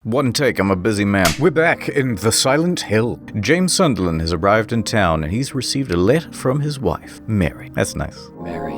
One take, I'm a busy man. We're back in the Silent Hill. James Sunderland has arrived in town and he's received a letter from his wife, Mary. That's nice. Mary,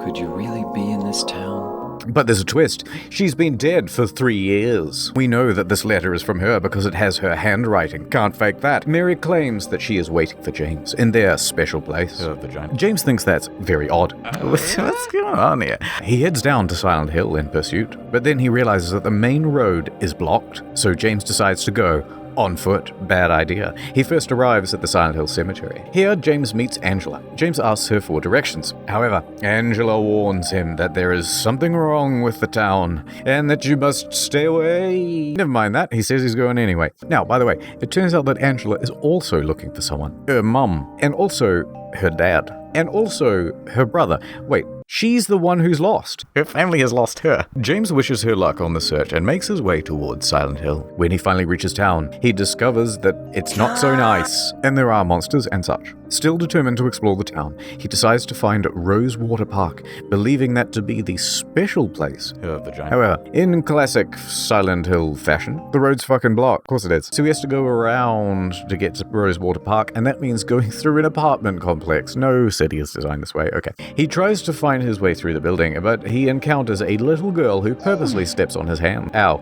could you really be in this town? But there's a twist. She's been dead for 3 years. We know that this letter is from her because it has her handwriting. Can't fake that. Mary claims that she is waiting for James in their special place. Vagina. James thinks that's very odd. What's going on here? He heads down to Silent Hill in pursuit, but then he realizes that the main road is blocked, so James decides to go on foot. Bad idea. He first arrives at the Silent Hill Cemetery. Here, James meets Angela. James asks her for directions. However, Angela warns him that there is something wrong with the town and that you must stay away. Never mind that. He says he's going anyway. Now, by the way, it turns out that Angela is also looking for someone. Her mum. And also her dad. And also her brother. Wait. She's the one who's lost. Her family has lost her. James wishes her luck on the search and makes his way towards Silent Hill. When he finally reaches town, he discovers that it's not so nice, and there are monsters and such. Still determined to explore the town, he decides to find Rosewater Park, believing that to be the special place. However, in classic Silent Hill fashion, the road's fucking blocked. Of course it is. So he has to go around to get to Rosewater Park, and that means going through an apartment complex. No city is designed this way. Okay. He tries to find his way through the building, but he encounters a little girl who purposely steps on his hand. Ow.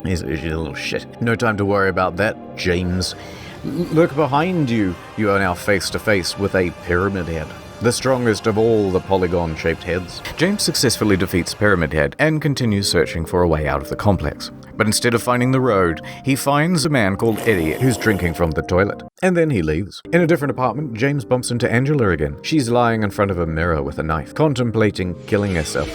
He's a little shit. No time to worry about that, James. Look behind you. You are now face to face with a pyramid head, the strongest of all the polygon-shaped heads. James successfully defeats Pyramid Head and continues searching for a way out of the complex. But instead of finding the road, he finds a man called Eddie who's drinking from the toilet. And then he leaves. In a different apartment, James bumps into Angela again. She's lying in front of a mirror with a knife, contemplating killing herself.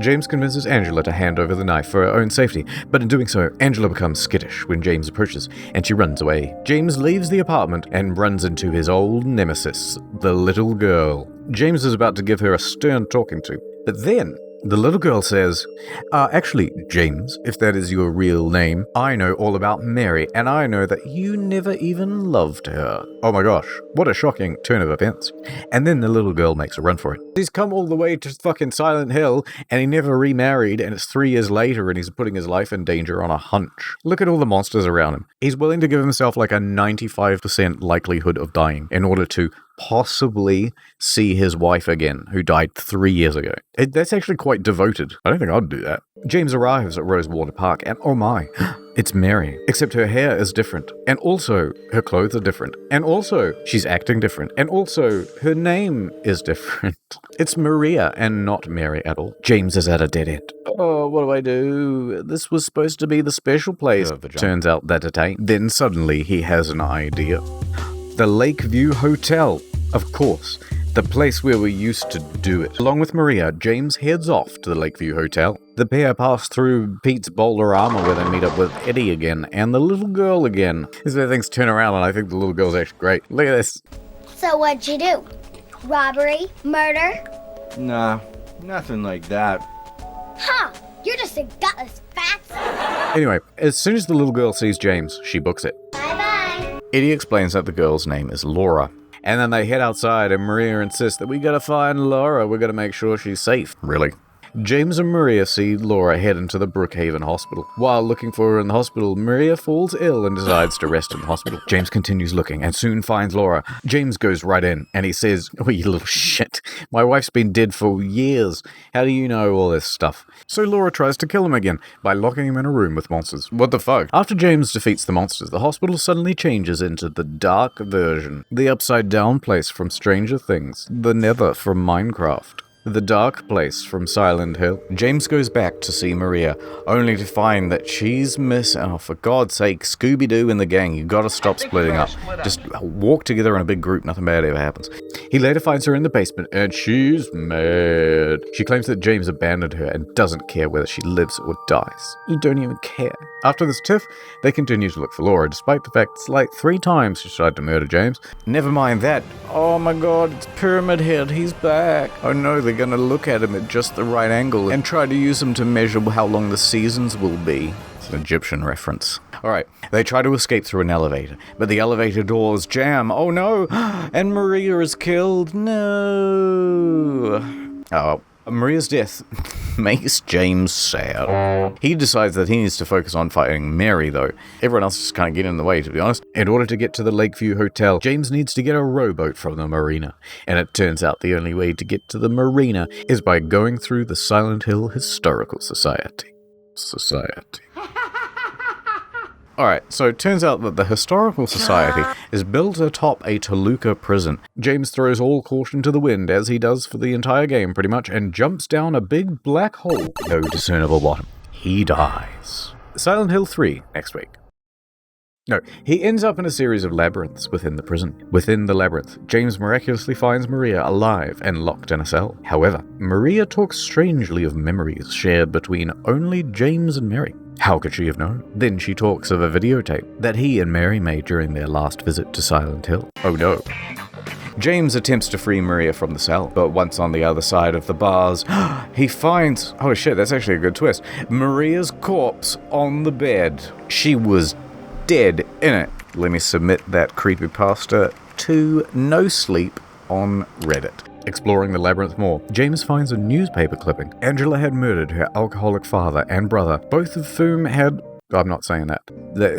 James convinces Angela to hand over the knife for her own safety, but in doing so, Angela becomes skittish when James approaches, and she runs away. James leaves the apartment and runs into his old nemesis, the little girl. James is about to give her a stern talking to, but then the little girl says, actually, James, if that is your real name, I know all about Mary, and I know that you never even loved her. Oh my gosh, what a shocking turn of events. And then the little girl makes a run for it. He's come all the way to fucking Silent Hill, and he never remarried, and it's 3 years later, and he's putting his life in danger on a hunch. Look at all the monsters around him. He's willing to give himself like a 95% likelihood of dying in order to possibly see his wife again, who died 3 years ago. That's actually quite devoted. I don't think I'd do that. James arrives at Rosewater Park, and oh my, it's Mary. Except her hair is different, and also her clothes are different, and also she's acting different, and also her name is different. It's Maria and not Mary at all. James is at a dead end. Oh, what do I do? This was supposed to be the special place. Turns out that it ain't. Then suddenly he has an idea. The Lakeview Hotel, of course, the place where we used to do it. Along with Maria, James heads off to the Lakeview Hotel. The pair pass through Pete's Boulderama where they meet up with Eddie again and the little girl again. This is where things turn around, and I think the little girl's actually great. Look at this. So what'd you do? Robbery? Murder? Nah, nothing like that. Huh, you're just a gutless fatso. Anyway, as soon as the little girl sees James, she books it. Bye-bye. Eddie explains that the girl's name is Laura. And then they head outside, and Maria insists that we gotta find Laura. We gotta make sure she's safe. Really? James and Maria see Laura head into the Brookhaven Hospital. While looking for her in the hospital, Maria falls ill and decides to rest in the hospital. James continues looking and soon finds Laura. James goes right in and he says, "Oh, you little shit. My wife's been dead for years. How do you know all this stuff?" So Laura tries to kill him again by locking him in a room with monsters. What the fuck? After James defeats the monsters, the hospital suddenly changes into the dark version. The upside down place from Stranger Things. The Nether from Minecraft. The dark place from Silent Hill. James goes back to see Maria, only to find that she's missing. Oh, for God's sake, Scooby-Doo and the gang, you gotta stop splitting up. Just walk together in a big group, nothing bad ever happens. He later finds her in the basement, and she's mad. She claims that James abandoned her and doesn't care whether she lives or dies. You don't even care. After this tiff, they continue to look for Laura, despite the fact it's like 3 times she tried to murder James. Never mind that. Oh my God, it's Pyramid Head, he's back. Oh no, they're gonna look at him at just the right angle and try to use him to measure how long the seasons will be. It's an Egyptian reference. Alright, they try to escape through an elevator, but the elevator doors jam. Oh no! And Maria is killed. No! Oh, Maria's death makes James sad. He decides that he needs to focus on fighting Mary, though. Everyone else is kind of getting in the way, to be honest. In order to get to the Lakeview Hotel, James needs to get a rowboat from the marina. And it turns out the only way to get to the marina is by going through the Silent Hill Historical Society. Alright, so it turns out that the Historical Society is built atop a Toluca prison. James throws all caution to the wind, as he does for the entire game pretty much, and jumps down a big black hole. No discernible bottom. He dies. Silent Hill 3, next week. No, he ends up in a series of labyrinths within the prison. Within the labyrinth, James miraculously finds Maria alive and locked in a cell. However, Maria talks strangely of memories shared between only James and Mary. How could she have known? Then she talks of a videotape that he and Mary made during their last visit to Silent Hill. Oh no. James attempts to free Maria from the cell, but once on the other side of the bars, he finds, oh shit, that's actually a good twist, Maria's corpse on the bed. She was dead in it. Let me submit that creepypasta to No Sleep on Reddit. Exploring the labyrinth more, James finds a newspaper clipping. Angela had murdered her alcoholic father and brother, both of whom had... I'm not saying that.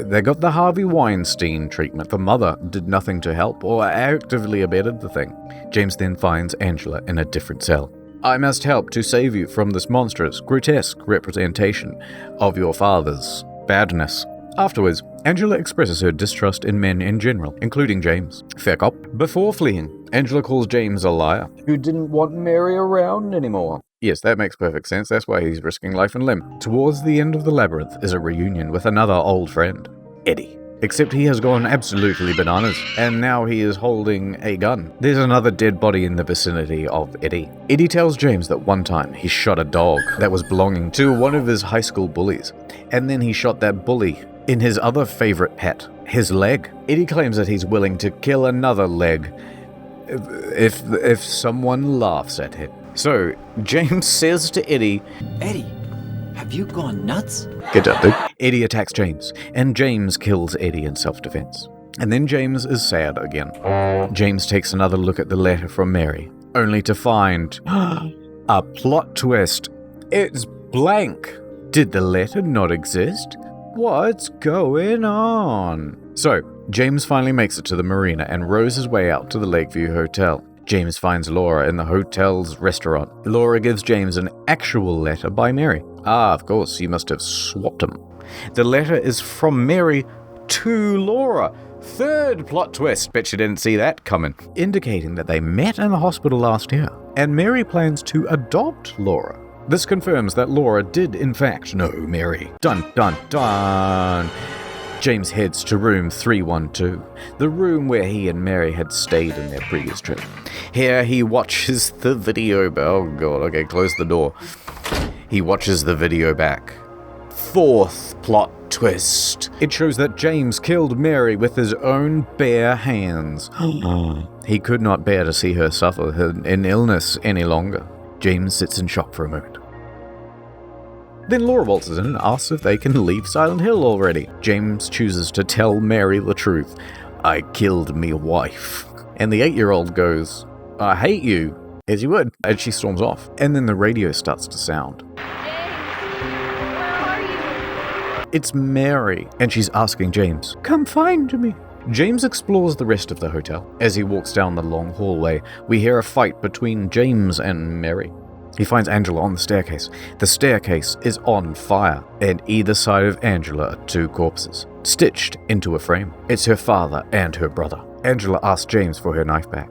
They got the Harvey Weinstein treatment. The mother did nothing to help or actively abetted the thing. James then finds Angela in a different cell. I must help to save you from this monstrous, grotesque representation of your father's badness. Afterwards, Angela expresses her distrust in men in general, including James. Fair cop. Before fleeing, Angela calls James a liar, who didn't want Mary around anymore. Yes, that makes perfect sense. That's why he's risking life and limb. Towards the end of the labyrinth is a reunion with another old friend, Eddie. Except he has gone absolutely bananas, and now he is holding a gun. There's another dead body in the vicinity of Eddie. Eddie tells James that one time he shot a dog that was belonging to one of his high school bullies, and then he shot that bully in his other favorite pet, his leg. Eddie claims that he's willing to kill another leg if someone laughs at him. So, James says to Eddie, Eddie, have you gone nuts? Get up, dude. Eddie attacks James, and James kills Eddie in self-defense. And then James is sad again. James takes another look at the letter from Mary, only to find a plot twist. It's blank. Did the letter not exist? What's going on? So, James finally makes it to the marina and rows his way out to the Lakeview Hotel. James finds Laura in the hotel's restaurant. Laura gives James an actual letter by Mary. Ah, of course, you must have swapped them. The letter is from Mary to Laura. Third plot twist, bet you didn't see that coming. Indicating that they met in the hospital last year, and Mary plans to adopt Laura. This confirms that Laura did in fact know Mary. Dun dun dun! James heads to room 312, the room where he and Mary had stayed in their previous trip. Here he watches the video back. Oh god, okay, close the door. He watches the video back. Fourth plot twist. It shows that James killed Mary with his own bare hands. He could not bear to see her suffer in illness any longer. James sits in shock for a moment. Then Laura waltzes in and asks if they can leave Silent Hill already. James chooses to tell Mary the truth. I killed me wife. And the 8-year-old goes, I hate you, as you would. And she storms off. And then the radio starts to sound. It's Mary, and she's asking James, come find me. James explores the rest of the hotel. As he walks down the long hallway, we hear a fight between James and Mary. He finds Angela on the staircase. The staircase is on fire, and either side of Angela are 2 corpses, stitched into a frame. It's her father and her brother. Angela asks James for her knife back.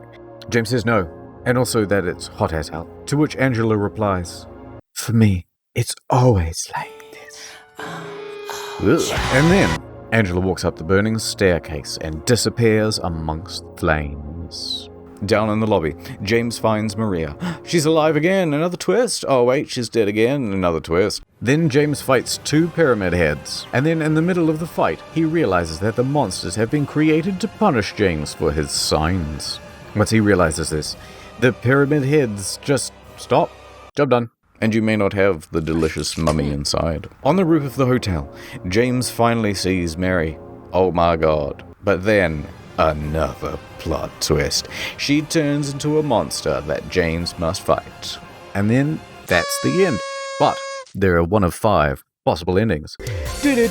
James says no, and also that it's hot as hell. To which Angela replies, for me, it's always like this. Ugh. And then Angela walks up the burning staircase and disappears amongst flames. Down in the lobby, James finds Maria. She's alive again, another twist. Oh wait, she's dead again, another twist. Then James fights 2 pyramid heads. And then in the middle of the fight, he realizes that the monsters have been created to punish James for his signs. Once he realizes this, the pyramid heads just stop. Job done. And you may not have the delicious mummy inside. On the roof of the hotel, James finally sees Mary. Oh my god. But then, another plot twist. She turns into a monster that James must fight. And then that's the end. But there are one of 5 possible endings. Right,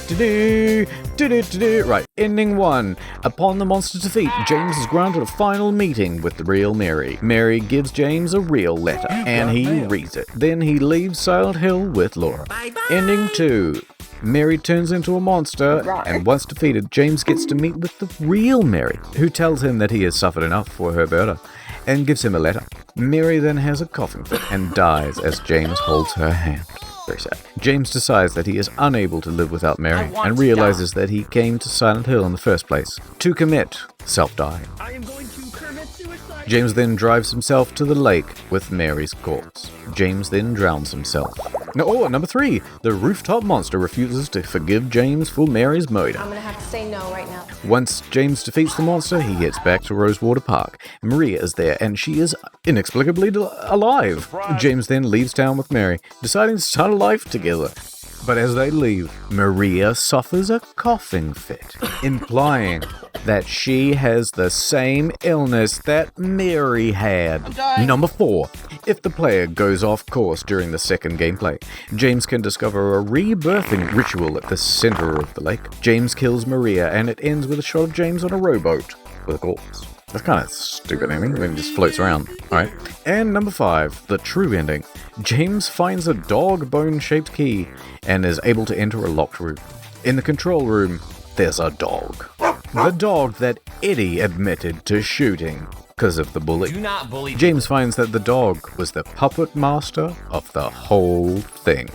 ending 1. Upon the monster's defeat, James is granted a final meeting with the real Mary. Mary gives James a real letter, and he reads it. Then he leaves Silent Hill with Laura. Ending 2. Mary turns into a monster, and once defeated, James gets to meet with the real Mary, who tells him that he has suffered enough for her murder, and gives him a letter. Mary then has a coughing fit and dies as James holds her hand. Very sad. James decides that he is unable to live without Mary and realizes that he came to Silent Hill in the first place to commit self-dying. James then drives himself to the lake with Mary's corpse. James then drowns himself. Number 3. The rooftop monster refuses to forgive James for Mary's murder. I'm gonna have to say no right now. Once James defeats the monster, he heads back to Rosewater Park. Maria is there, and she is inexplicably alive. James then leaves town with Mary, deciding to start a life together. But as they leave, Maria suffers a coughing fit, implying that she has the same illness that Mary had. Number 4. If the player goes off course during the second gameplay, James can discover a rebirthing ritual at the center of the lake. James kills Maria, and it ends with a shot of James on a rowboat with a corpse. That's kind of stupid ending when it just floats around. Alright. And number 5, the true ending. James finds a dog bone-shaped key and is able to enter a locked room. In the control room, there's a dog. The dog that Eddie admitted to shooting because of the bully. Do not bully. James finds that the dog was the puppet master of the whole thing.